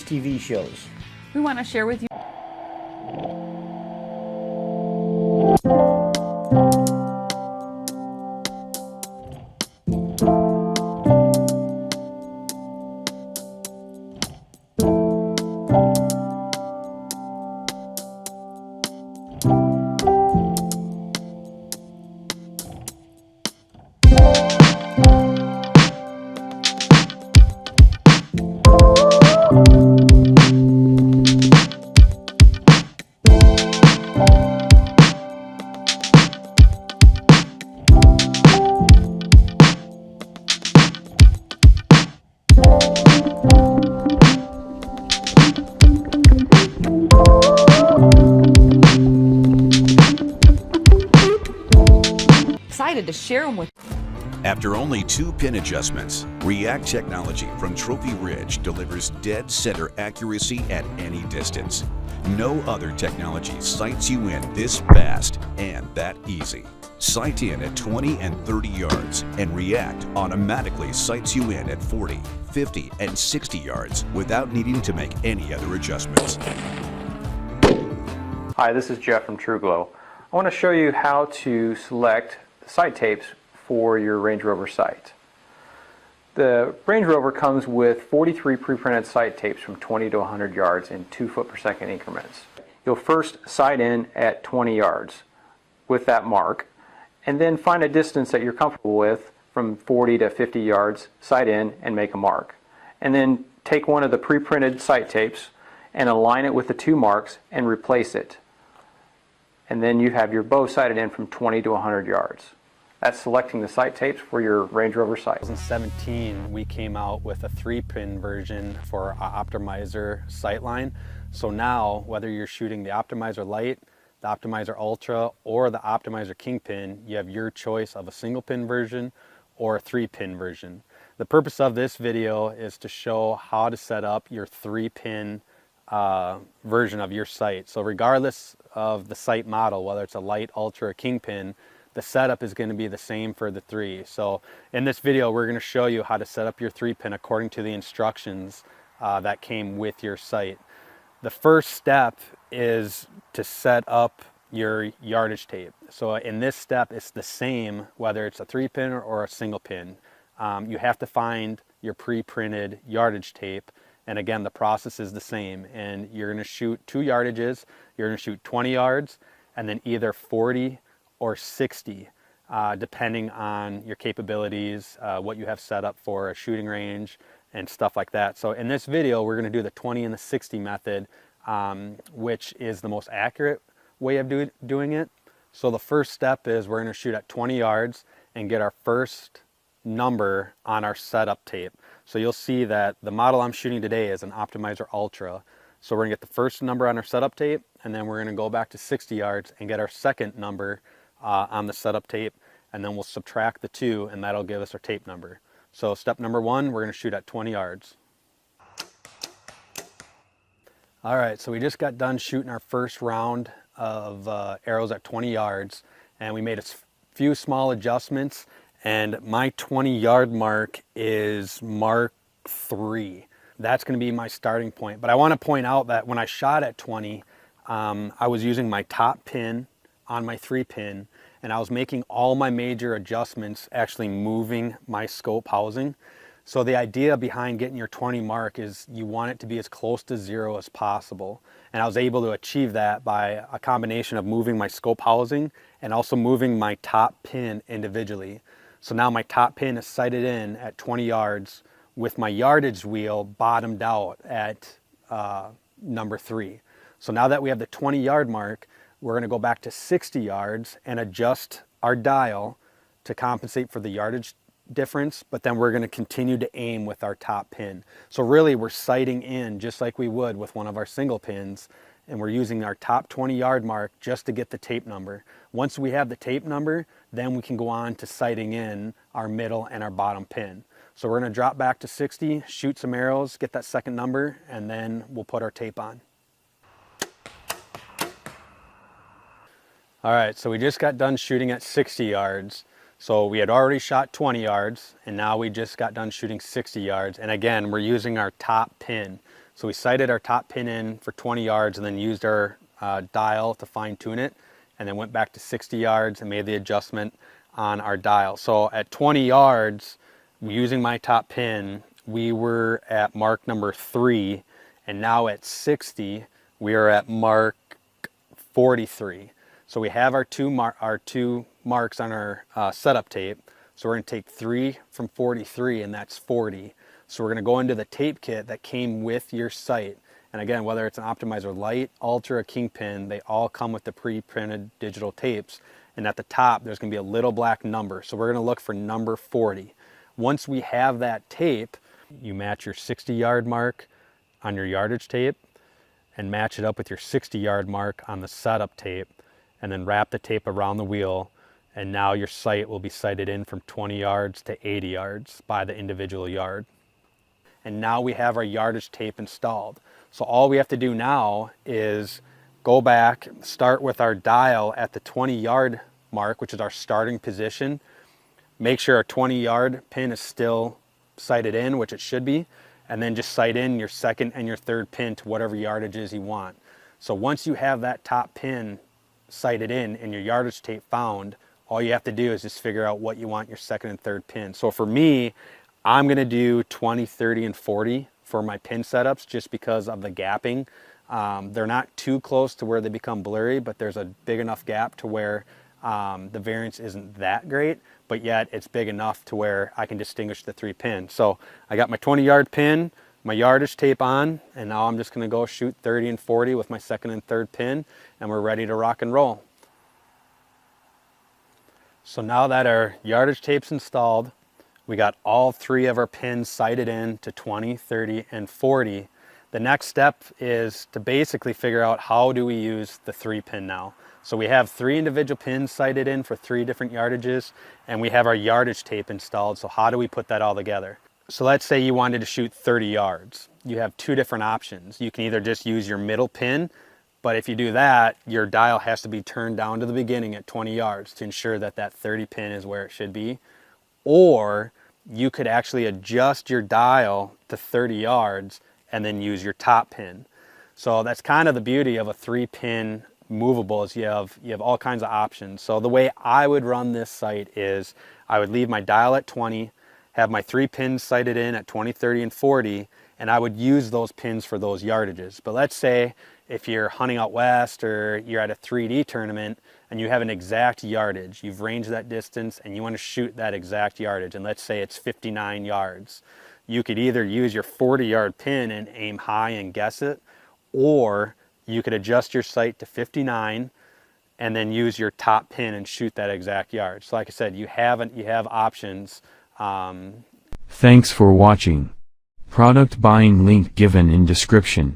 TV shows. We want to share with you excited to share them with you. After only 2 pin adjustments, React technology from Trophy Ridge delivers dead center accuracy at any distance. No other technology sights you in this fast and that easy. Sight in at 20 and 30 yards, and React automatically sights you in at 40, 50, and 60 yards without needing to make any other adjustments. Hi, this is Jeff from TrueGlow. I want to show you how to select sight tapes for your Range Rover sight. The Range Rover comes with 43 pre-printed sight tapes from 20 to 100 yards in 2 foot per second increments. You'll first sight in at 20 yards with that mark, and then find a distance that you're comfortable with from 40 to 50 yards, sight in and make a mark. And then take one of the pre-printed sight tapes and align it with the 2 marks and replace it. And then you have your bow sighted in from 20 to 100 yards. That's selecting the sight tapes for your Range Rover sight. In 2017, we came out with a 3-pin version for our Optimizer sight line. So now, whether you're shooting the Optimizer Lite, the Optimizer Ultra, or the Optimizer Kingpin, you have your choice of a single pin version or a 3-pin version. The purpose of this video is to show how to set up your 3-pin version of your sight. So regardless of the sight model, whether it's a Lite, Ultra, or Kingpin, the setup is going to be the same for the 3. So in this video, we're going to show you how to set up your 3-pin according to the instructions that came with your sight. The first step is to set up your yardage tape. So in this step, it's the same whether it's a 3-pin or a single pin. You have to find your pre-printed yardage tape, and again, the process is the same. And you're going to shoot 2 yardages. You're going to shoot 20 yards, and then either 40 or 60, depending on your capabilities, what you have set up for a shooting range and stuff like that. So in this video, we're going to do the 20 and the 60 method, which is the most accurate way of doing it. So the first step is we're going to shoot at 20 yards and get our first number on our setup tape. So you'll see that the model I'm shooting today is an Optimizer Ultra. So we're going to get the first number on our setup tape, and then we're going to go back to 60 yards and get our second number on the setup tape, and then we'll subtract the 2, and that'll give us our tape number. So step number 1, we're going to shoot at 20 yards. All right, so we just got done shooting our first round of arrows at 20 yards, and we made a few small adjustments, and my 20-yard mark is mark 3. That's going to be my starting point. But I want to point out that when I shot at 20, I was using my top pin on my 3-pin, and I was making all my major adjustments actually moving my scope housing. So the idea behind getting your 20 mark is you want it to be as close to 0 as possible. And I was able to achieve that by a combination of moving my scope housing and also moving my top pin individually. So now my top pin is sighted in at 20 yards with my yardage wheel bottomed out at number 3. So now that we have the 20-yard mark, we're going to go back to 60 yards and adjust our dial to compensate for the yardage difference, but then we're going to continue to aim with our top pin. So really we're sighting in just like we would with one of our single pins, and we're using our top 20-yard mark just to get the tape number. Once we have the tape number, then we can go on to sighting in our middle and our bottom pin. So we're going to drop back to 60, shoot some arrows, get that second number, and then we'll put our tape on. All right, so we just got done shooting at 60 yards. So we had already shot 20 yards, and now we just got done shooting 60 yards. And again, we're using our top pin. So we sighted our top pin in for 20 yards and then used our dial to fine tune it, and then went back to 60 yards and made the adjustment on our dial. So at 20 yards, using my top pin, we were at mark number 3, and now at 60, we are at mark 43. So we have our two marks on our setup tape. So we're going to take 3 from 43, and that's 40. So we're going to go into the tape kit that came with your sight. And again, whether it's an Optimizer Lite, Ultra, Kingpin, they all come with the pre-printed digital tapes. And at the top, there's going to be a little black number. So we're going to look for number 40. Once we have that tape, you match your 60-yard mark on your yardage tape and match it up with your 60-yard mark on the setup tape, and then wrap the tape around the wheel. And now your sight will be sighted in from 20 yards to 80 yards by the individual yard. And now we have our yardage tape installed. So all we have to do now is go back, start with our dial at the 20-yard mark, which is our starting position. Make sure our 20-yard pin is still sighted in, which it should be, and then just sight in your second and your third pin to whatever yardages you want. So once you have that top pin sighted in and your yardage tape found, all you have to do is just figure out what you want your second and third pin. So for me, I'm going to do 20, 30, and 40 for my pin setups just because of the gapping. They're not too close to where they become blurry, but there's a big enough gap to where the variance isn't that great, but yet it's big enough to where I can distinguish the 3 pins. So I got my 20-yard pin, my yardage tape on, and now I'm just going to go shoot 30 and 40 with my second and third pin, and we're ready to rock and roll. So now that our yardage tape's installed, we got all 3 of our pins sighted in to 20, 30, and 40. The next step is to basically figure out how do we use the 3 pin now. So we have 3 individual pins sighted in for 3 different yardages, and we have our yardage tape installed. So how do we put that all together? So let's say you wanted to shoot 30 yards. You have 2 different options. You can either just use your middle pin, but if you do that, your dial has to be turned down to the beginning at 20 yards to ensure that that 30 pin is where it should be. Or you could actually adjust your dial to 30 yards and then use your top pin. So that's kind of the beauty of a 3-pin movable, is you have all kinds of options. So the way I would run this sight is I would leave my dial at 20, have my 3 pins sighted in at 20, 30, and 40, and I would use those pins for those yardages. But let's say if you're hunting out west or you're at a 3D tournament and you have an exact yardage, you've ranged that distance and you want to shoot that exact yardage, and let's say it's 59 yards. You could either use your 40-yard pin and aim high and guess it, or you could adjust your sight to 59 and then use your top pin and shoot that exact yard. So like I said, you have options. Thanks for watching. Product buying link given in description.